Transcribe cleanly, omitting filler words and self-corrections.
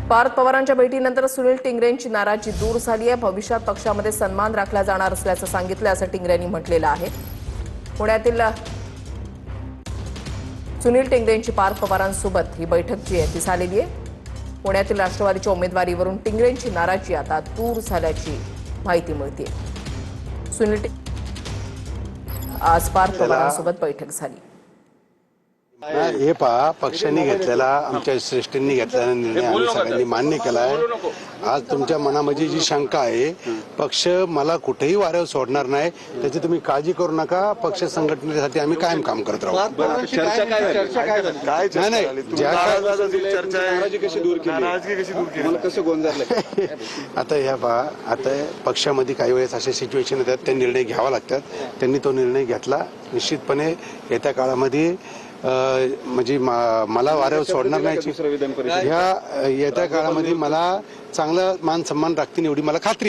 पार्थ पवारांच्या भेटीनंतर सुनील टिंगरेंची नाराजी दूर झाली आहे। भविष्यात पक्षामध्ये सन्मान राखला जाणार असल्याचं सांगितलं, असं टिंगरेंनी म्हटलेलं आहे। पुण्यातील सुनील टिंगरेंची पार्थ पवारांसोबत ही बैठक जी आहे ती झालेली आहे। पुण्यातील राष्ट्रवादीच्या उमेदवारीवरून टिंगरेंची नाराजी आता दूर झाल्याची माहिती मिळते। सुनील आज पार्थ पवारांसोबत बैठक झाली। हे पहा, पक्षांनी घेतलेला, आमच्या श्रेष्ठींनी घेतलेला निर्णय आम्ही सगळ्यांनी मान्य केला आहे। आज तुमच्या मनामध्ये जी शंका आहे, पक्ष मला कुठेही वाऱ्यावर सोडणार नाही, त्याची तुम्ही काळजी करू नका। पक्ष संघटनेसाठी आम्ही कायम काम करत राहू। आता ह्या पहा, आता पक्षामध्ये काही वेळेस असे सिच्युएशन येतात, ते निर्णय घ्यावा लागतात। त्यांनी तो निर्णय घेतला। निश्चितपणे येत्या काळामध्ये म्हणजे मला वाऱ्यावर सोडणार नाही। ह्या येत्या काळामध्ये मला चांगला मान सन्मान राखतील एवढी मला खात्री।